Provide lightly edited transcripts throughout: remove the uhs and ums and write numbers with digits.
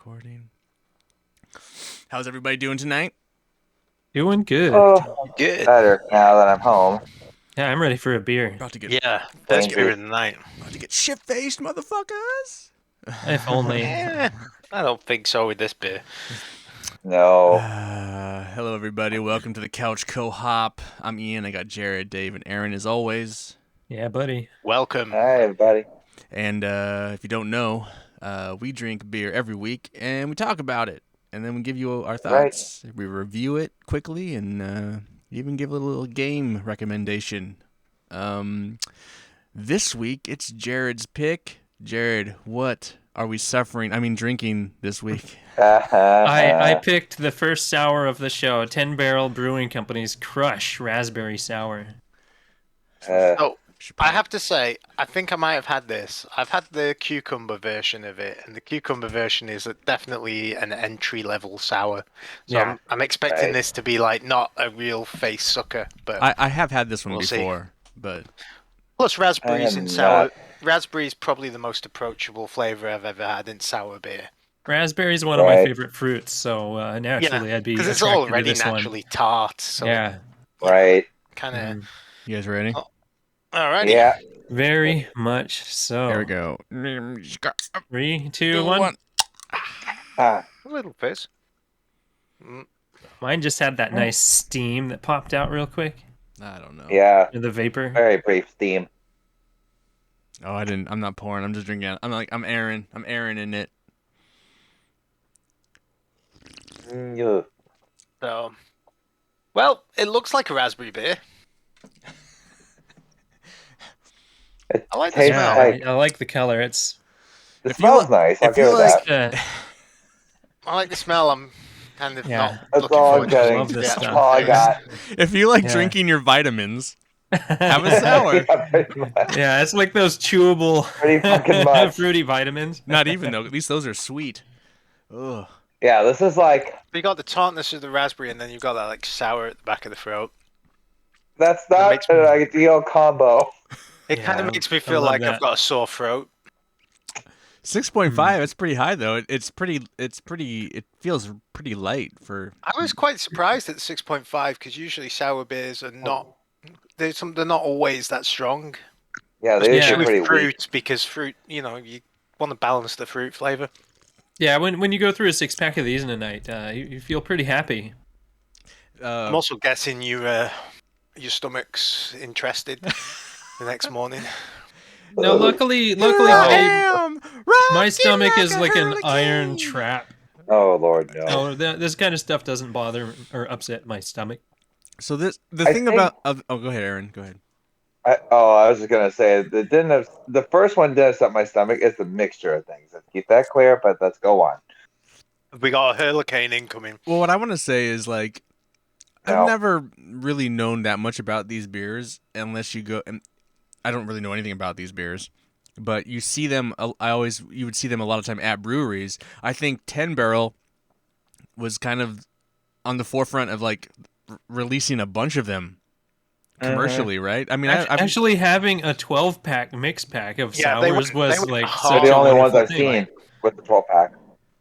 recording. How's everybody doing tonight? Doing good. Oh, Good. better now that I'm home. Yeah, I'm ready for a beer. About to get Yeah, first beer of the night. shit faced, motherfuckers. If only. I don't think so with this beer. No. Hello, everybody. Welcome to the Couch Co-op. I'm Ian. I got Jared, Dave, and Aaron as always. Yeah, buddy. Welcome. Hi, everybody. And if you don't know, we drink beer every week and we talk about it, and then we give you our thoughts. Right. We review it quickly and even give a little game recommendation. This week it's Jared's pick. Jared, what are we drinking this week? I picked the first sour of the show, 10 Barrel Brewing Company's Crush Raspberry Sour. I have to say, I think I might have had this. I've had the cucumber version of it, and the cucumber version is definitely an entry-level sour. So yeah. I'm expecting this to be like not a real face sucker. But I have had this one before, but plus raspberries in sour. Raspberry is probably the most approachable flavor I've ever had in sour beer. Raspberry is one of my favorite fruits, so naturally I'd be because it's already naturally tart. So yeah, right. Kind of. You guys ready? Alrighty. Yeah. Very much so. There we go. 3, 2, 1. A little fizz. Mine just had that nice steam that popped out real quick. I don't know. Yeah. The vapor. Very brief steam. Oh, I'm not pouring. I'm just drinking. I'm Aaron. I'm Aaron in it. Yeah. So, well, it looks like a raspberry beer. I like the smell. I like the color. It smells nice. I'll give it that. I like the smell. I'm kind of not That's looking all forward I'm getting. to That's all I got. If you like drinking your vitamins, have a sour. Yeah, it's like those chewable fruity vitamins. Not even though. At least those are sweet. Ugh. Yeah, this is like. You got the tartness of the raspberry, and then you've got that like sour at the back of the throat. That's not an ideal combo. It kind of makes me feel like I've got a sore throat. 6.5. That's pretty high though. It feels pretty light for. I was quite surprised at 6.5 because usually sour beers are not. They're not always that strong. Yeah, they're especially with fruit weak. Because fruit, you want to balance the fruit flavor. Yeah, when you go through a 6-pack of these in a night, you feel pretty happy. I'm also guessing your stomach's interested the next morning. No, luckily, my stomach is like an iron trap. Oh Lord, no! So this kind of stuff doesn't bother or upset my stomach. So the thing about go ahead, Aaron. Go ahead. I was just gonna say the first one didn't upset my stomach. It's the mixture of things. Let's keep that clear. But let's go on. We got a hurricane incoming. Well, what I want to say is like, I've never really known that much about these beers unless you go. And I don't really know anything about these beers, but you see them. You would see them a lot of time at breweries. I think 10 Barrel was kind of on the forefront of like releasing a bunch of them. Commercially, right? I mean, actually having a 12-pack mix pack of sours was like they're the only ones I've seen with the 12-pack.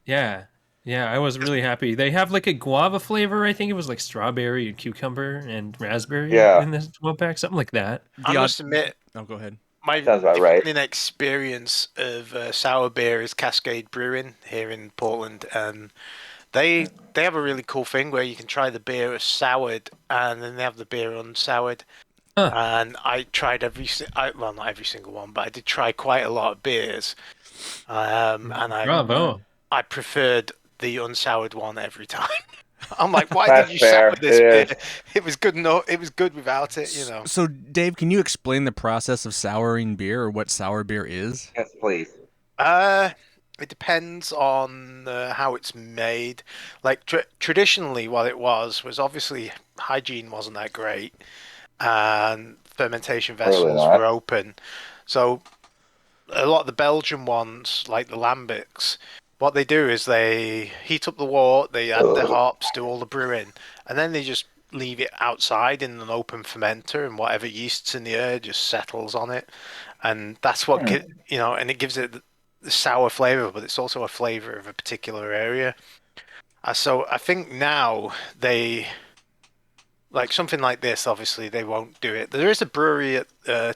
Yeah, I was really happy. They have like a guava flavor. I think it was like strawberry and cucumber and raspberry in this 12-pack, something like that. I must admit. Oh, go ahead. My defining experience of sour beer is Cascade Brewing here in Portland, and They have a really cool thing where you can try the beer soured, and then they have the beer unsoured. And I tried not every single one, but I did try quite a lot of beers. And I preferred the unsoured one every time. I'm like, why did you sour this beer? It was good enough. It was good without it, So, Dave, can you explain the process of souring beer or what sour beer is? Yes, please. It depends on how it's made. Like traditionally, what it was obviously hygiene wasn't that great, and fermentation vessels were open. So a lot of the Belgian ones, like the lambics, what they do is they heat up the wort, they add the hops, do all the brewing, and then they just leave it outside in an open fermenter, and whatever yeast's in the air just settles on it, and that's what and it gives it sour flavor, but it's also a flavor of a particular area. So I think now they like something like this. Obviously, they won't do it. There is a brewery at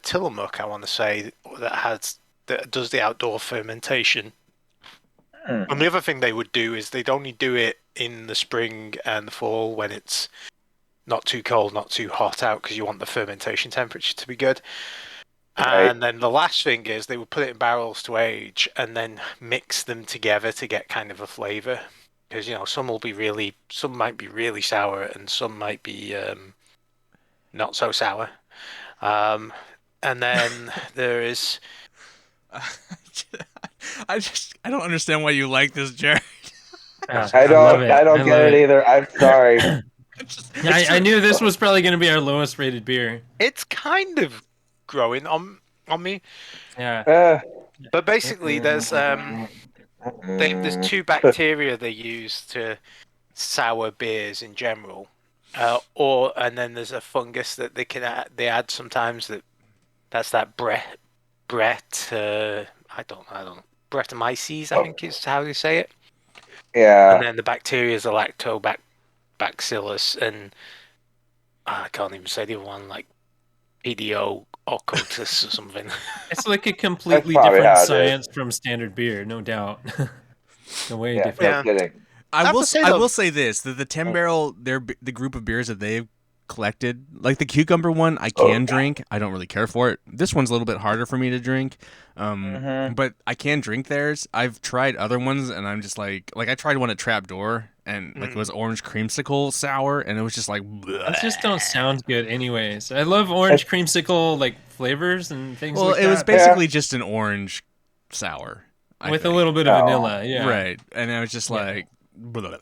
Tillamook, I want to say, that does the outdoor fermentation. And the other thing they would do is they'd only do it in the spring and the fall when it's not too cold, not too hot out, because you want the fermentation temperature to be good. Right. And then the last thing is they would put it in barrels to age and then mix them together to get kind of a flavor. Because, you know, some might be really sour and some might be not so sour. And then there is... I don't understand why you like this, Jared. I don't get it either. I'm sorry. I knew this was probably going to be our lowest rated beer. It's kind of growing on me. Yeah. But basically, there's two bacteria they use to sour beers in general, and then there's a fungus that they add sometimes that's that I don't know, Brettanomyces, I think is how they say it. Yeah. And then the bacteria is a lactobacillus, and I can't even say the other one, like PDO occultus or something. It's like a completely different science from standard beer, no doubt. No way different. No kidding. I will say this: that the 10 Barrel, the group of beers that they've collected, like the cucumber one, I can drink. I don't really care for it. This one's a little bit harder for me to drink, but I can drink theirs. I've tried other ones, and I'm just like I tried one at Trapdoor, and like it was orange creamsicle sour, and it was just like bleh. Those just don't sound good, anyways. I love orange creamsicle like flavors and things. Well, like it was basically just an orange sour with a little bit of vanilla, right? And I was just like. Blah.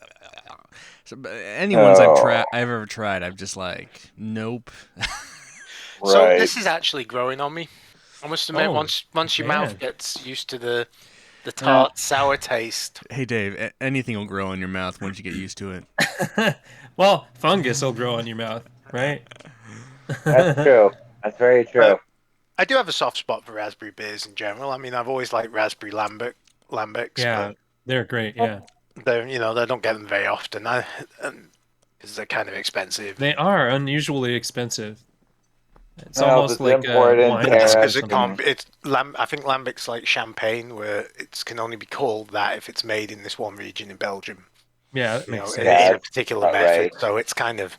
So, any ones I've ever tried, I'm just like, nope. So this is actually growing on me. I must admit, once your mouth gets used to the tart, sour taste. Hey, Dave, anything will grow in your mouth once you get used to it. Well, fungus will grow on your mouth, right? That's true. That's very true. But I do have a soft spot for raspberry beers in general. I mean, I've always liked raspberry lambics. Yeah, they're great. Yeah. They don't get them very often, because they're kind of expensive. They are unusually expensive. It's almost like wine. Because it can't. I think Lambic's like champagne, where it can only be called that if it's made in this one region in Belgium. Yeah, that makes sense. It's a particular method, so it's kind of,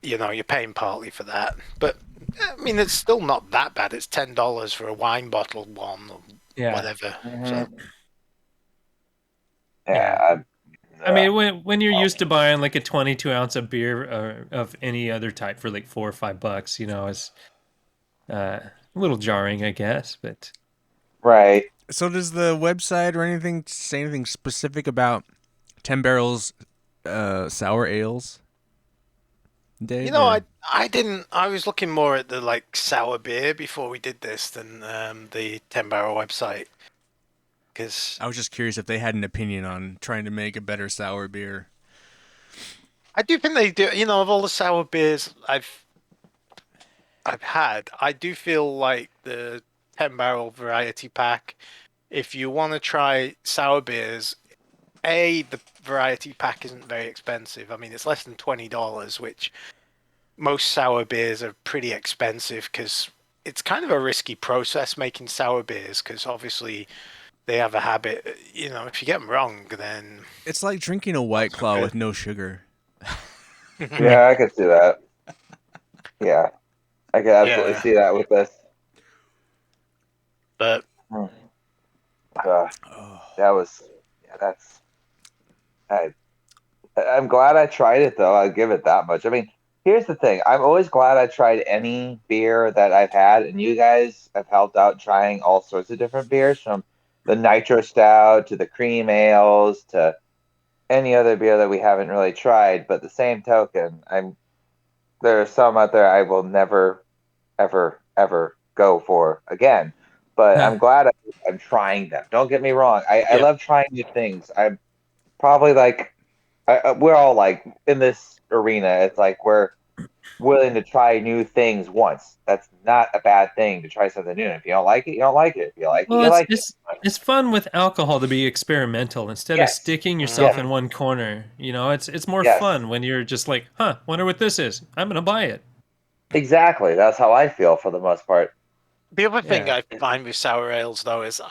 you're paying partly for that. But I mean, it's still not that bad. It's $10 for a wine bottle one, or whatever. So. Yeah. I mean, when you're used to buying like a 22-ounce of beer of any other type for like $4 or $5, it's a little jarring, I guess. But right. So does the website or anything say anything specific about 10 Barrel's sour ales? Dave, I didn't. I was looking more at the like sour beer before we did this than the 10 Barrel website. I was just curious if they had an opinion on trying to make a better sour beer. I do think they do. Of all the sour beers I've had, I do feel like the 10 Barrel variety pack. If you want to try sour beers, the variety pack isn't very expensive. I mean, it's less than $20, which most sour beers are pretty expensive because it's kind of a risky process making sour beers because obviously. They have a habit, if you get them wrong, then... It's like drinking a White Claw with no sugar. Yeah, I could see that. Yeah. I could absolutely see that with this. But... I'm glad I tried it, though. I'll give it that much. I mean, here's the thing. I'm always glad I tried any beer that I've had, and you guys have helped out trying all sorts of different beers, from the nitro stout to the cream ales to any other beer that we haven't really tried. But the same token, there are some out there I will never, ever, ever go for again. But I'm glad I'm trying them. Don't get me wrong. I love trying new things. I'm probably like, we're all like in this arena. It's like we're willing to try new things once. That's not a bad thing to try something new. And if you don't like it, you don't like it. If you like it, Well, you like it. it's fun with alcohol to be experimental instead of Yes. sticking yourself Yes. in one corner. You know, it's more Yes. fun when you're just like, huh, wonder what this is. I'm gonna buy it. Exactly. That's how I feel for the most part. The other thing Yeah. I find with sour ales, though, is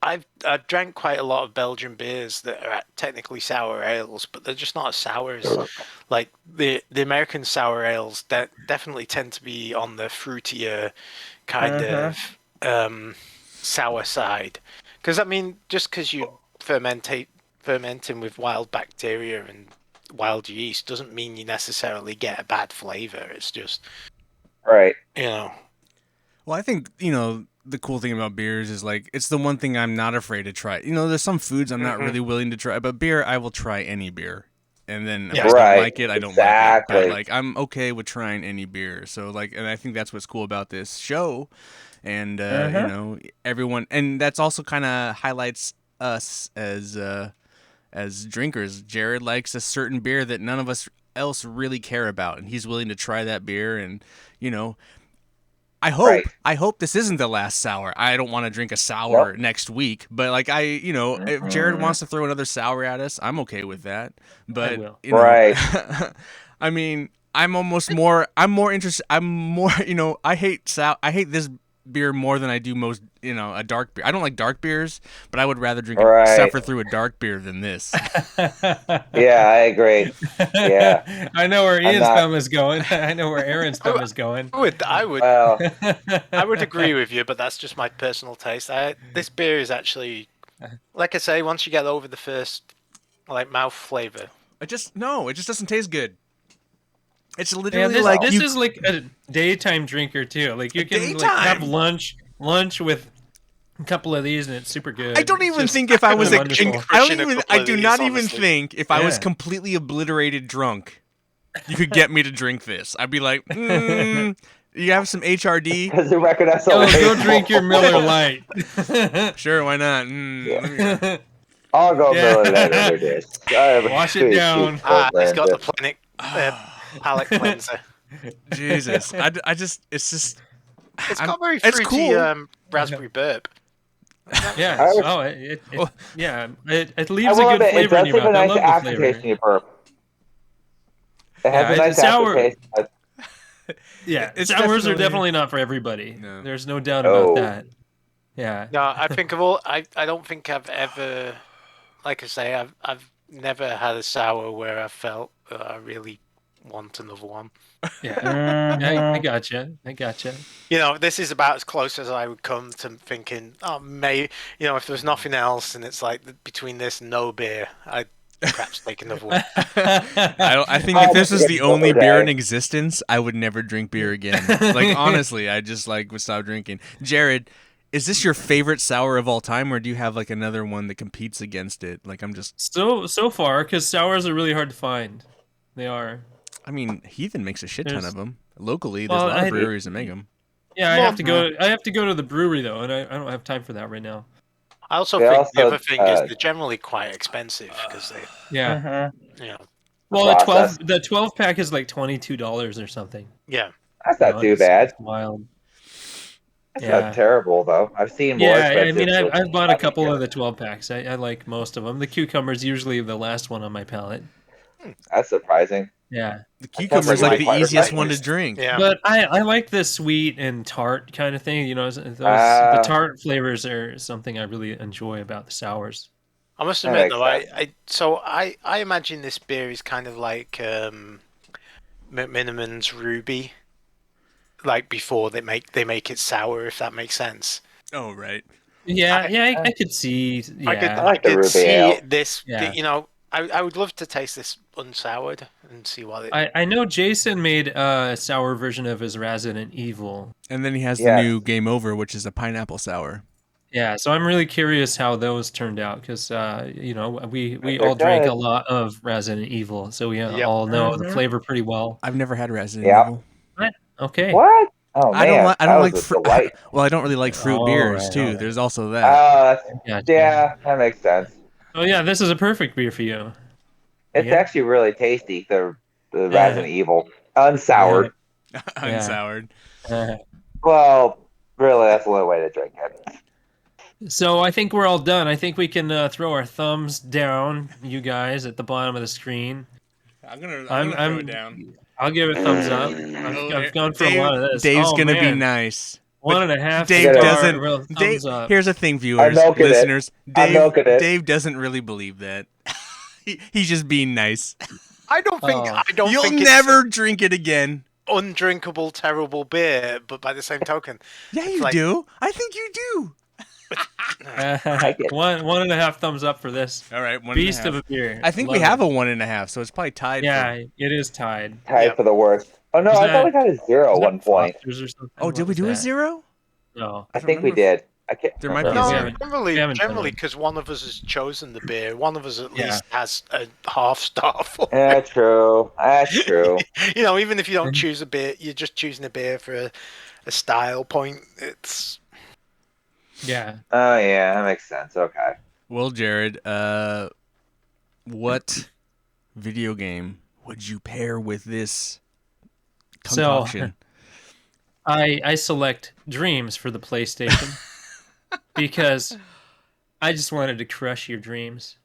I've drank quite a lot of Belgian beers that are technically sour ales, but they're just not as sour as like the American sour ales. That definitely tend to be on the fruitier kind of sour side. Because I mean, just because you fermenting with wild bacteria and wild yeast doesn't mean you necessarily get a bad flavor. It's just Right. Well, I think, the cool thing about beers is like it's the one thing I'm not afraid to try. There's some foods I'm not really willing to try, but beer I will try any beer. And then if I don't Right, like it, I don't exactly. like it. But like I'm okay with trying any beer. So like, and I think that's what's cool about this show. And everyone, and that's also kind of highlights us as drinkers. Jared likes a certain beer that none of us else really care about, and he's willing to try that beer. And I hope this isn't the last sour. I don't want to drink a sour next week, but like if Jared wants to throw another sour at us, I'm okay with that. But will. Right. I mean, I'm more interested. I hate this beer more than I do most, a dark beer. I don't like dark beers, but I would rather suffer through a dark beer than this. Yeah, I agree. Yeah. I know where Ian's thumb is going. I know where Aaron's thumb is going. I would Well, I would agree with you, but that's just my personal taste. This beer is actually, like I say, once you get over the first mouth flavor, it just doesn't taste good. It's Yeah, literally this is like a daytime drinker too. Like you can like, have lunch with a couple of these and it's super good. I don't It's even just think if I was wonderful. I do not even honestly. think if I was Yeah. completely obliterated drunk, you could get me to drink this. I'd be like, you have some HRD? because the record that's Go drink your Miller Lite. Sure, why not? I'll go Yeah. Miller Lite over this. Wash it down. He's got the palate cleanser. Jesus, it's just. It's got very it's fruity cool. raspberry burp. Yeah. I was- Oh, it leaves I a love good it. It flavor does in your have a mouth. I nice love the aftertaste flavor. in your burp. It has Yeah, a nice it's sour. aftertaste. Yeah, It's sours are definitely- definitely not for everybody. No. There's no doubt No. about that. Yeah. No, I think I don't think I've ever, like I say, I've never had a sour where I felt I really want another one. Yeah. I gotcha. This is about as close as I would come to thinking, oh, if there's nothing else and it's like between this and no beer, I'd perhaps take another one. I think if this was the only beer in existence, I would never drink beer again. Like honestly, I just would stop drinking. Jared, is this your favorite sour of all time, or do you have like another one that competes against it? Like I'm just. So far, because sours are really hard to find. They are. I mean, Heathen makes a shit ton There's- of them. Locally, there's Well, a lot of I- breweries that make them. Yeah, I Well, have to go. I have to go to the brewery though, and I don't have time for that right now. I also They think the also, other thing is they're generally quite expensive because they, Yeah. Mhm. Well, the Process. 12 pack is like $22 or something. That's not too It's bad. wild. That's Yeah. not terrible though. I've seen more. Yeah, I expensive mean, than I've bought a that. couple of the 12 packs. I like most of them. The cucumber's usually the last one on my palate. That's surprising. Yeah. The sounds cucumber's like like the quite easiest refreshing. one to drink. yeah. But I like the sweet and tart kind of thing. The Ah. tart flavors are something I really enjoy about the sours. I must That admit makes though, sense. I imagine this beer is kind of like McMiniman's Ruby, like before they make it sour, if that makes sense. Oh right. Yeah, I could see. I could, Yeah, I like the I could Ruby see ale. this. Yeah. I would love to taste this unsoured and see what it. I know Jason made a sour version of his Resident Evil. And then he has Yes. the new Game Over, which is a pineapple sour. Yeah, so I'm really curious how those turned out because we They're all drank a good. lot of Resident Evil, so we Yep. all know the Mhm. flavor pretty well. I've never had Resident Yeah. Evil. Okay. What? Oh man, I don't that like was a fruit. delight. Well, I don't really like fruit All beers right, too. all right. There's also that. Gotcha. Yeah, that makes sense. Oh yeah, this is a perfect beer for you. It's Yeah. actually really tasty. the Resident Evil unsoured. Unsoured. Well, really, that's the only way to drink it. So I think we're all done. I think we can throw our thumbs down, you guys, at the bottom of the screen. I'm gonna throw it down. I'll give it a thumbs up. I've gone for a lot of this. Dave's Oh, gonna be man. nice. 1.5 Dave star doesn't. real Dave, thumbs up. here's the thing, viewers, milking it. listeners. I'm milking it. Dave doesn't really believe that. He's just being nice. I don't think You'll it's never drink it again. undrinkable, terrible beer, but by the same token, Yeah, you like- do. I think you do. 1.5 thumbs up for this. All right, 1.5. Beast of a beer. I think we have a 1.5, so it's probably tied. Yeah, it is tied. Tied for the worst. Oh no, Is I that- thought we got a 0 at one point. Foster's or something? Oh, did What we was do a that? 0? No. I think we remember. did. I can't. There might be no, a we zero. haven't- generally, done it. because one of us has chosen the beer. One of us at least has a half star for it. Yeah, true. That's true. You know, even if you don't choose a beer, you're just choosing a beer for a style point. It's Yeah. Oh yeah, that makes sense. Okay. Well, Jared, what video game would you pair with this concoction? I select Dreams for the PlayStation because I just wanted to crush your dreams.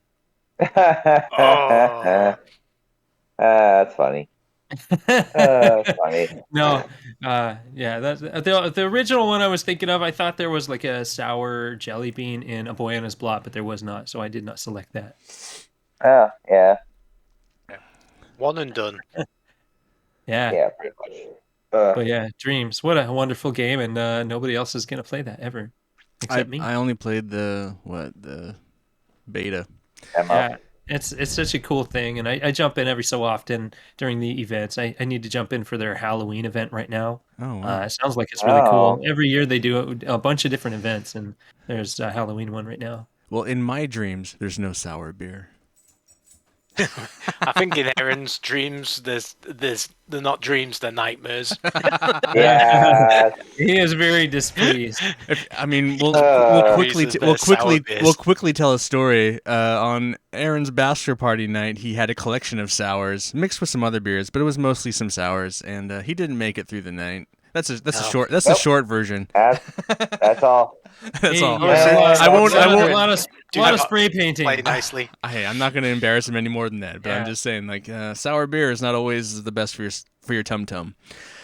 That's funny. That's funny. No, yeah, that's the original one I was thinking of. I thought there was like a sour jelly bean in a Boyanas Blot, but there was not, so I did not select that. Oh yeah, one and done. Yeah, yeah, pretty much. but yeah, Dreams. What a wonderful game, and nobody else is gonna play that ever except me. I only played the beta. Emma. Yeah, it's such a cool thing, and I jump in every so often during the events. I need to jump in for their Halloween event right now. Oh, wow. It sounds like it's really Oh. cool. Every year they do a bunch of different events, and there's a Halloween one right now. Well, in my dreams, there's no sour beer. I think in Aaron's dreams, they're not dreams, they're nightmares. Yeah. He is very displeased. I mean, we'll Reasons they're sour beers. we'll quickly tell a story. On Aaron's bachelor party night, he had a collection of sours mixed with some other beers, but it was mostly some sours, and he didn't make it through the night. That's a short Nope. short version. That's all. That's all. Yeah. I won't. A lot of not spray painting. Play nicely. Hey, I'm not going to embarrass him any more than that. But I'm Yeah. just saying, like, sour beer is not always the best for your tum tum.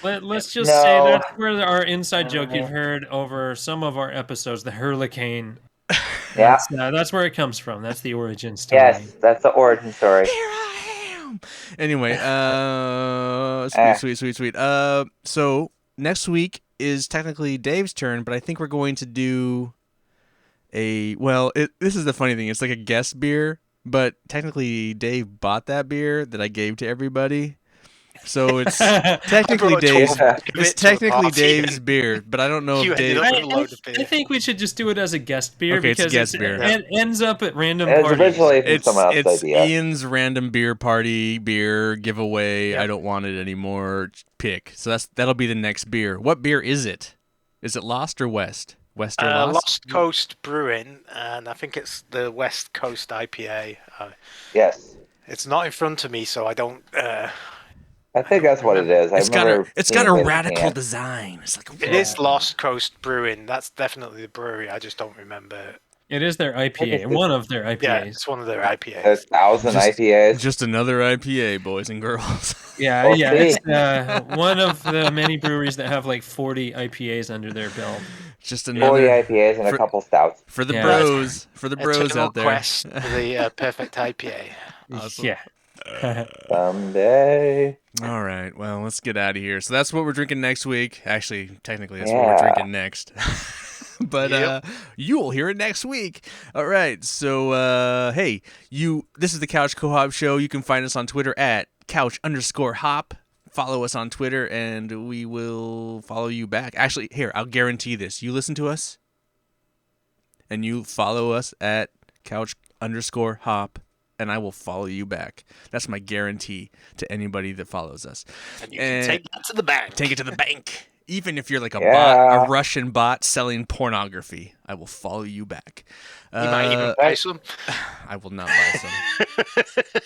Let's just No. say that's where our inside joke you've heard over some of our episodes, the hurricane. Yeah. That's where it comes from. That's the origin story. Yes, that's the origin story. Here I am. Anyway, sweet. So next week is technically Dave's turn, but I think we're going to do this is the funny thing. It's like a guest beer, but technically Dave bought that beer that I gave to everybody. So it's technically I brought Dave's. 12 It's bits to a technically party Dave's and beer, but I don't know you if ended Dave. up with a load of beer. I think we should just do it as a guest beer Okay, it's a because guest beer. it ends up at random It's parties. originally from It's someone else's idea. Ian's random beer party beer giveaway. Yep. I don't want it anymore. Pick. So that'll be the next beer. What beer is it? Is it Lost or West? West or Lost? Lost Coast Brewing, and I think it's the West Coast IPA. Yes. It's not in front of me, so I don't. I think that's what it is. It's got remember a seeing it in the radical can. design. It's like It is Lost Coast Brewing. That's definitely the brewery. I just don't remember. It is their IPA, it's- one of their Yeah, IPAs. it's one of their IPAs. There's 1,000 Just- IPAs. just another IPA, boys and girls. Yeah, Well, yeah. see. It's one of the many breweries that have like 40 IPAs under their belt. Just 40 another IPAs and for- a couple stouts. for the Yeah. bros, for the bros Eternal out there. Quest for the perfect IPA. Awesome. Yeah. Someday. All right, well, let's get out of here. So that's what we're drinking next week. Actually, technically, that's what we're Yeah. drinking next. But Yep. you will hear it next week. All right. So hey, this is the Couch Co-op Show. You can find us on Twitter at couch_hop. Follow us on Twitter, and we will follow you back. Actually, here, I'll guarantee this. You listen to us, and you follow us at couch_hop, and I will follow you back. That's my guarantee to anybody that follows us. And you can take that to the bank. Take it to the bank. Even if you're like a Yeah. bot, a Russian bot selling pornography, I will follow you back. You might even Uh, buy some. I will not buy some.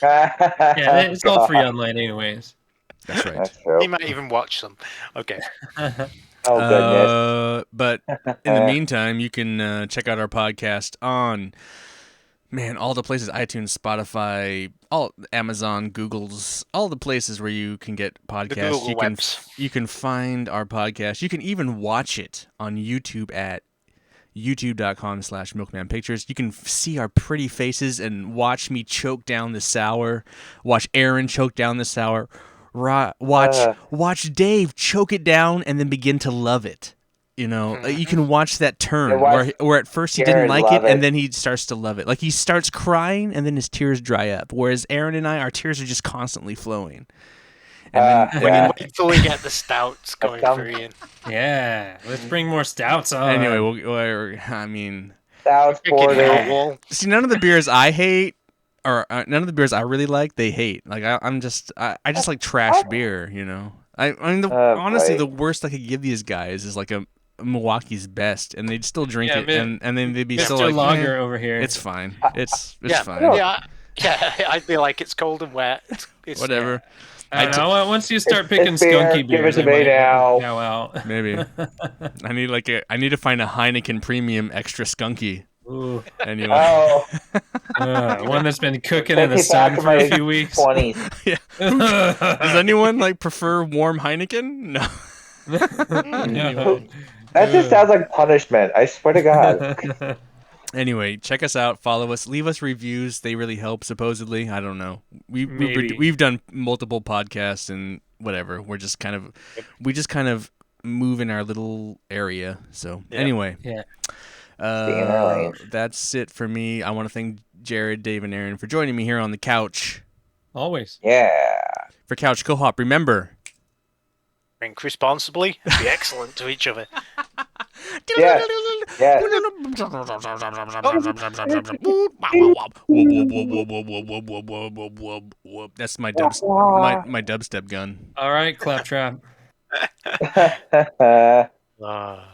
Yeah, it's all free online anyways. That's right. That's true. He might even watch some. Okay. Oh goodness. But in the meantime, you can check out our podcast on all the places: iTunes, Spotify, all Amazon, Google's, all the places where you can get podcasts. Google webs. You can find our podcast. You can even watch it on YouTube at youtube.com/milkmanpictures. You can see our pretty faces and watch me choke down the sour. Watch Aaron choke down the sour. Watch Dave choke it down and then begin to love it. You know, you can watch that turn where at first he didn't like it, and then he starts to love it. Like he starts crying and then his tears dry up. Whereas Aaron and I, our tears are just constantly flowing. And then Wait till we get the stouts going through Ian. Yeah, let's bring more stouts on. anyway, Stouts, porter. Wall. see, none of the beers I hate, or none of the beers I really like, they hate. Like I just like trash beer, you know. I mean, honestly, boy. the worst I could give these guys is like a Milwaukee's Best, and they'd still drink it, and then they'd be still Mr. like, Lager over here. it's fine, it's Yeah, fine, yeah. I feel like it's cold and wet. It's whatever. I don't know. Once you start picking It's beer. skunky Give it beers, to I me might now. bow out. Maybe I need to find a Heineken Premium Extra Skunky. Ooh. Anyway, Oh, One that's been cooking in take the me back sun to for a my few weeks. 20s. does anyone like prefer warm Heineken? No. No. That just sounds like punishment. I swear to God. Anyway, check us out, follow us, leave us reviews. They really help, supposedly. I don't know. Maybe. We've done multiple podcasts and whatever. We just kind of move in our little area. So anyway, Yeah. Stay in our lane. That's it for me. I want to thank Jared, Dave, and Aaron for joining me here on the couch. Always. Yeah. For Couch Co-op, remember. Drink responsibly. Be excellent to each other. Yeah. Yeah. That's my my dubstep gun. All right, Claptrap. Okay. Ah.